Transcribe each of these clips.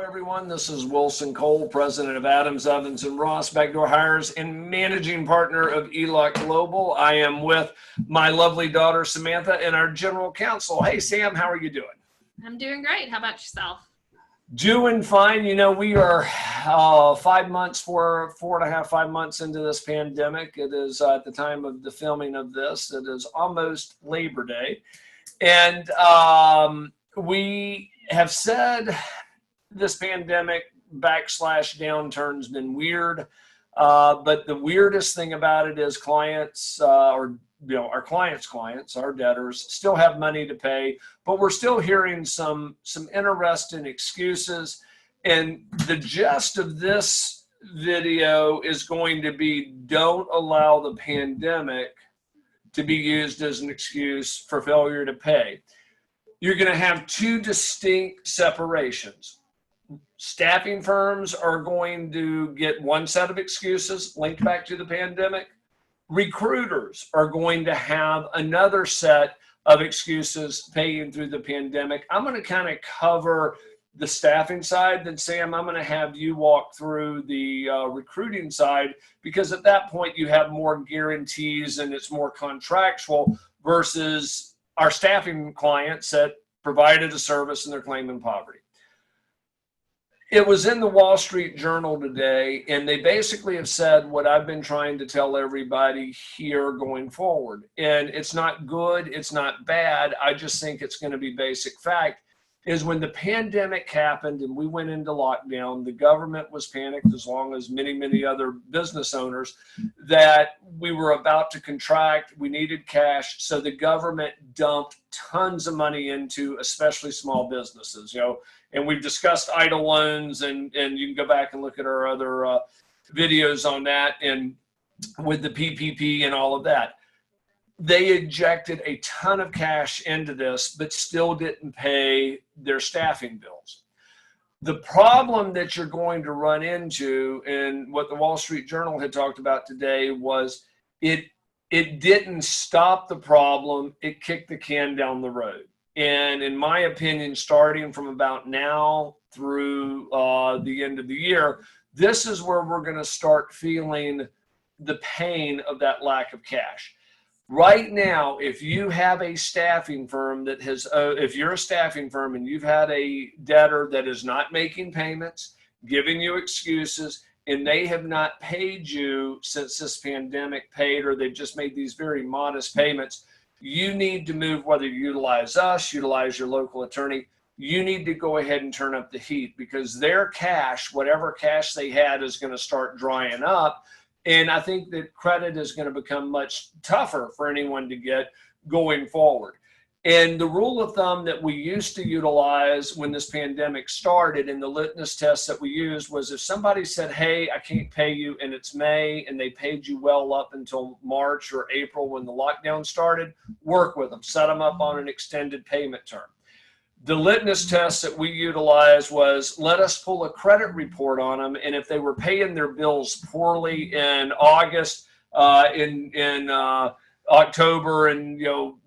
Everyone. This is Wilson Cole, president of Adams, Evans, and Ross Backdoor Hires and managing partner of ELOC Global. I am with my lovely daughter, Samantha, and our general counsel. Hey, Sam, how are you doing? I'm doing great. How about yourself? Doing fine. You know, we are 5 months, 5 months into this pandemic. It is at the time of the filming of this, it is almost Labor Day. And we have said this pandemic /downturn's been weird. But the weirdest thing about it is clients, our clients, our debtors, still have money to pay, but we're still hearing some interesting excuses. And the gist of this video is going to be, don't allow the pandemic to be used as an excuse for failure to pay. You're going to have two distinct separations. Staffing firms are going to get one set of excuses linked back to the pandemic. Recruiters are going to have another set of excuses paying through the pandemic. I'm going to kind of cover the staffing side. Then Sam, I'm going to have you walk through the recruiting side, because at that point you have more guarantees and it's more contractual versus our staffing clients that provided a service and they're claiming poverty. It was in the Wall Street Journal today, and they basically have said what I've been trying to tell everybody here going forward. And it's not good, it's not bad. I just think it's going to be basic fact. Is when the pandemic happened and we went into lockdown, the government was panicked, as long as many other business owners, that we were about to contract. We needed cash. So the government dumped tons of money into especially small businesses, and we've discussed idle loans, and you can go back and look at our other videos on that, and with the PPP and all of that. They injected a ton of cash into this, but still didn't pay their staffing bills. The problem that you're going to run into, and what the Wall Street Journal had talked about today, was it didn't stop the problem, it kicked the can down the road. And in my opinion, starting from about now through the end of the year, this is where we're going to start feeling the pain of that lack of cash. Right now, if you have a staffing firm that has, if you're a staffing firm and you've had a debtor that is not making payments, giving you excuses, and they have not paid you since this pandemic paid, or they've just made these very modest payments, you need to move, whether you utilize us, utilize your local attorney, you need to go ahead and turn up the heat, because their cash, whatever cash they had, is going to start drying up. And I think that credit is going to become much tougher for anyone to get going forward. And the rule of thumb that we used to utilize when this pandemic started, and the litmus test that we used, was if somebody said, hey, I can't pay you, and it's May, and they paid you well up until March or April when the lockdown started, work with them, set them up on an extended payment term. The litmus test that we utilized was, let us pull a credit report on them, and if they were paying their bills poorly in August, in October, and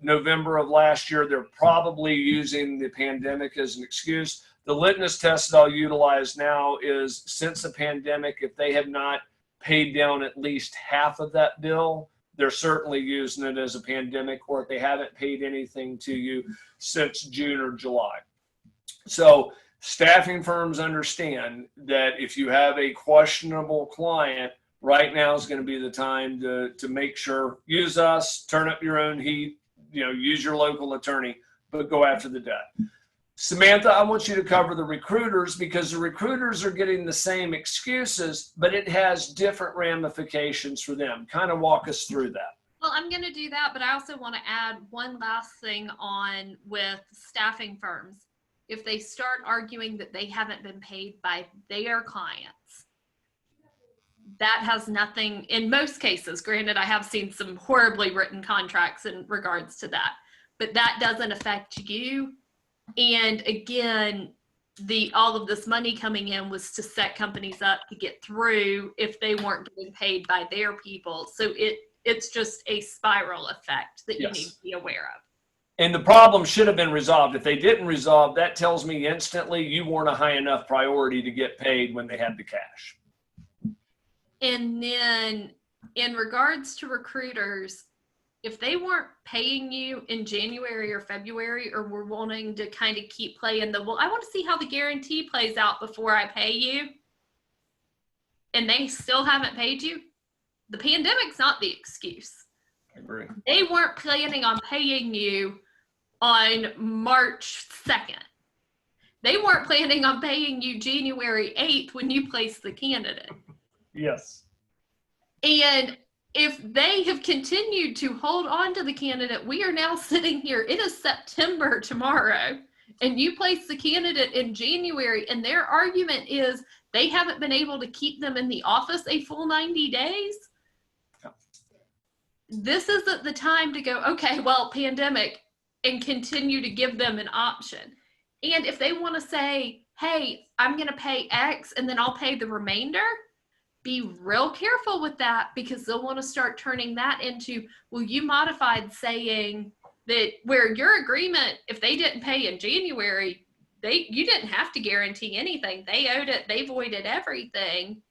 November of last year, they're probably using the pandemic as an excuse. The litmus test that I'll utilize now is, since the pandemic, if they have not paid down at least half of that bill, they're certainly using it as a pandemic, or if they haven't paid anything to you since June or July. So staffing firms understand that if you have a questionable client, right now is going to be the time to make sure, use us, turn up your own heat, use your local attorney, but go after the debt. Samantha, I want you to cover the recruiters, because the recruiters are getting the same excuses, but it has different ramifications for them. Kind of walk us through that. Well, I'm going to do that, but I also want to add one last thing on with staffing firms. If they start arguing that they haven't been paid by their clients, that has nothing, in most cases, granted, I have seen some horribly written contracts in regards to that, but that doesn't affect you. And again, all of this money coming in was to set companies up to get through if they weren't getting paid by their people. So it's just a spiral effect that you need to be aware of. And the problem should have been resolved. If they didn't resolve, that tells me instantly you weren't a high enough priority to get paid when they had the cash. And then in regards to recruiters, if they weren't paying you in January or February, or were wanting to kind of keep playing the, well, I want to see how the guarantee plays out before I pay you, and they still haven't paid you, the pandemic's not the excuse. I agree. They weren't planning on paying you on March 2nd. They weren't planning on paying you January 8th when you placed the candidate. Yes. And if they have continued to hold on to the candidate, we are now sitting here, it is September tomorrow, and you place the candidate in January, and their argument is they haven't been able to keep them in the office a full 90 days. Yeah. This isn't the time to go, okay, well, pandemic, and continue to give them an option. And if they want to say, hey, I'm going to pay X and then I'll pay the remainder, be real careful with that, because they'll want to start turning that into, well, you modified saying that where your agreement, if they didn't pay in January, you didn't have to guarantee anything. They owed it. They voided everything.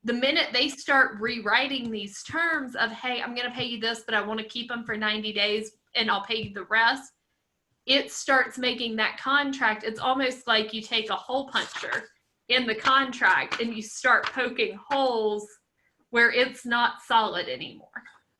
The minute they start rewriting these terms of, hey, I'm going to pay you this, but I want to keep them for 90 days and I'll pay you the rest, it starts making that contract. It's almost like you take a hole puncher in the contract and you start poking holes where it's not solid anymore.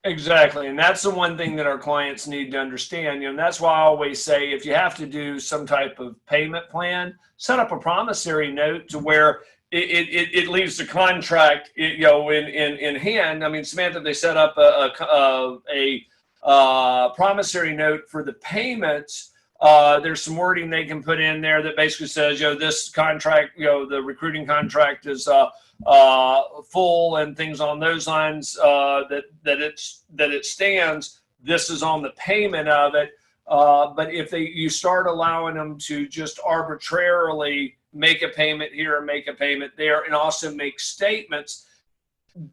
Exactly. And that's the one thing that our clients need to understand. And that's why I always say, if you have to do some type of payment plan, set up a promissory note to where it leaves the contract, in hand. I mean, Samantha, they set up a promissory note for the payments. There's some wording they can put in there that basically says, this contract, the recruiting contract is full, and things on those lines, that it stands. This is on the payment of it. But if you start allowing them to just arbitrarily make a payment here and make a payment there, and also make statements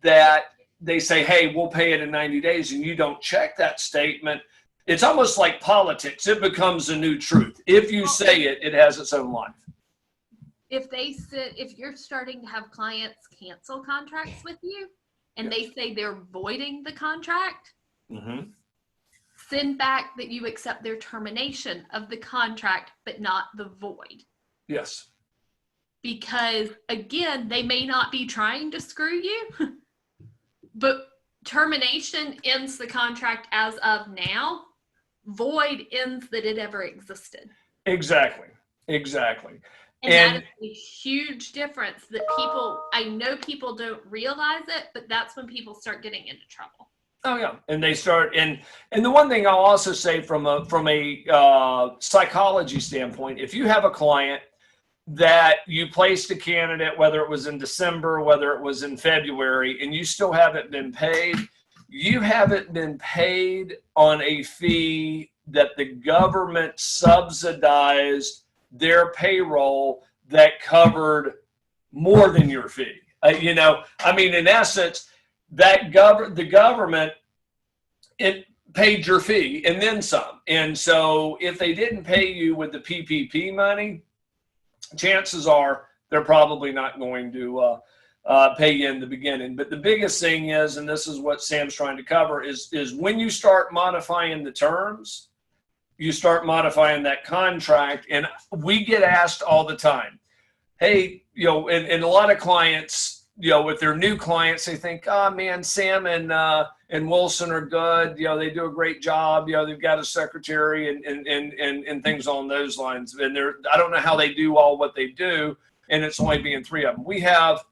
that they say, hey, we'll pay it in 90 days, and you don't check that statement, it's almost like politics. It becomes a new truth. If you say it, it has its own life. If you're starting to have clients cancel contracts with you and they say they're voiding the contract, send back that you accept their termination of the contract, but not the void. Yes. Because again, they may not be trying to screw you, but termination ends the contract as of now. Void ends that it ever existed. Exactly. And that is a huge difference that I know people don't realize it, but that's when people start getting into trouble. Oh yeah, and they start, and the one thing I'll also say from a psychology standpoint, if you have a client that you placed a candidate, whether it was in December, whether it was in February, and you still haven't been paid, you haven't been paid on a fee that the government subsidized their payroll that covered more than your fee. In essence, the government, it paid your fee and then some. And so if they didn't pay you with the PPP money, chances are they're probably not going to pay you in the beginning. But the biggest thing is, and this is what Sam's trying to cover, is when you start modifying the terms, you start modifying that contract. And we get asked all the time, hey, and a lot of clients, with their new clients, they think, oh man, Sam and Wilson are good. They do a great job. They've got a secretary and things on those lines. And I don't know how they do all what they do. And it's only being 3 of them. We have,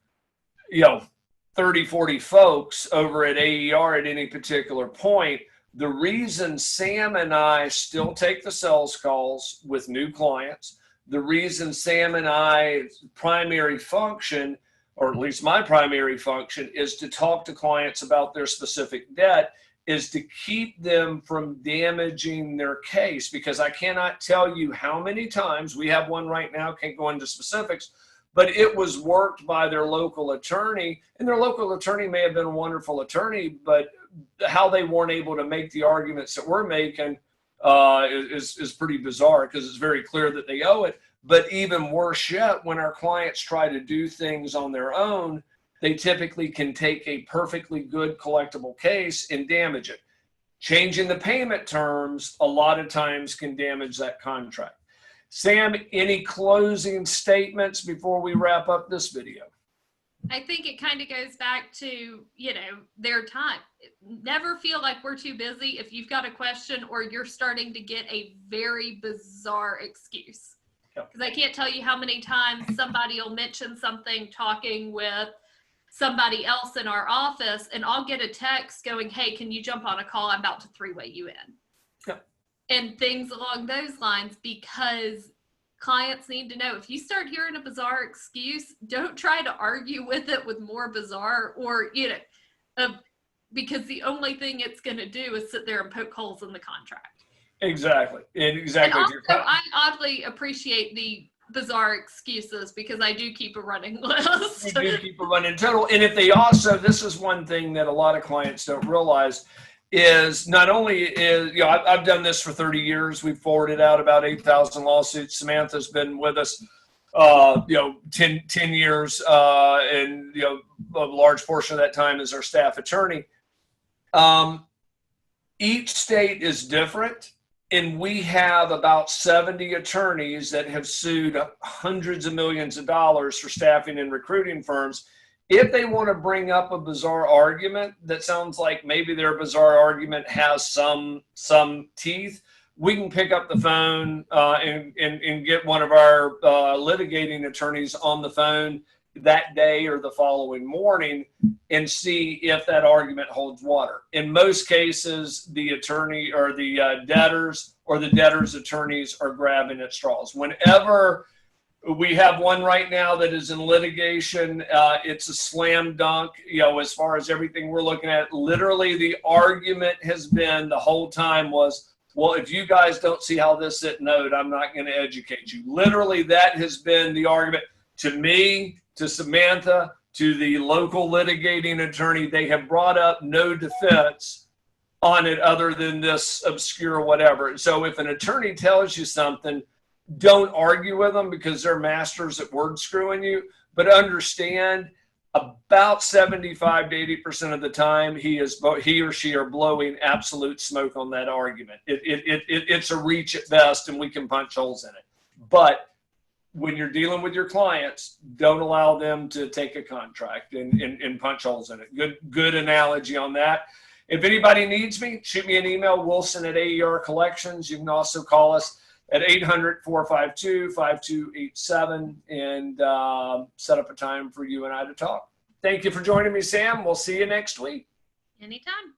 30, 40 folks over at AER at any particular point. The reason Sam and I still take the sales calls with new clients, the reason Sam and I's primary function, or at least my primary function, is to talk to clients about their specific debt, is to keep them from damaging their case. Because I cannot tell you how many times, we have one right now, can't go into specifics, but it was worked by their local attorney, and their local attorney may have been a wonderful attorney, but how they weren't able to make the arguments that we're making, is pretty bizarre because it's very clear that they owe it. But even worse yet, when our clients try to do things on their own, they typically can take a perfectly good collectible case and damage it. Changing the payment terms a lot of times can damage that contract. Sam, any closing statements before we wrap up this video? I think it kind of goes back to, their time. Never feel like we're too busy if you've got a question or you're starting to get a very bizarre excuse. Because I can't tell you how many times somebody will mention something talking with somebody else in our office, and I'll get a text going, hey, can you jump on a call? I'm about to three-way you in. Yep. And things along those lines, because clients need to know if you start hearing a bizarre excuse, don't try to argue with it with more bizarre or, because the only thing it's going to do is sit there and poke holes in the contract. Exactly. And also, I oddly appreciate the bizarre excuses because I do keep a running list. You do keep a running total. And if they also, this is one thing that a lot of clients don't realize, is not only is, I've done this for 30 years. We've forwarded out about 8,000 lawsuits. Samantha's been with us, 10 years, and, a large portion of that time is our staff attorney. Each state is different, and we have about 70 attorneys that have sued hundreds of millions of dollars for staffing and recruiting firms. If they want to bring up a bizarre argument that sounds like maybe their bizarre argument has some teeth, we can pick up the phone and get one of our litigating attorneys on the phone that day or the following morning and see if that argument holds water. In most cases, the attorney or the debtors or the debtors' attorneys are grabbing at straws. Whenever we have one right now that is in litigation, it's a slam dunk, as far as everything we're looking at. Literally, the argument has been the whole time was, well, if you guys don't see how this is note, I'm not going to educate you. Literally, that has been the argument to me, to Samantha, to the local litigating attorney. They have brought up no defense on it other than this obscure whatever. So if an attorney tells you something, don't argue with them because they're masters at word screwing you, but understand about 75 to 80% of the time he or she are blowing absolute smoke on that argument. It's a reach at best, and we can punch holes in it. But when you're dealing with your clients, don't allow them to take a contract and punch holes in it. Good analogy on that. If anybody needs me, shoot me an email, Wilson at AER Collections. You can also call us at 800-452-5287 and set up a time for you and I to talk. Thank you for joining me, Sam. We'll see you next week. Anytime.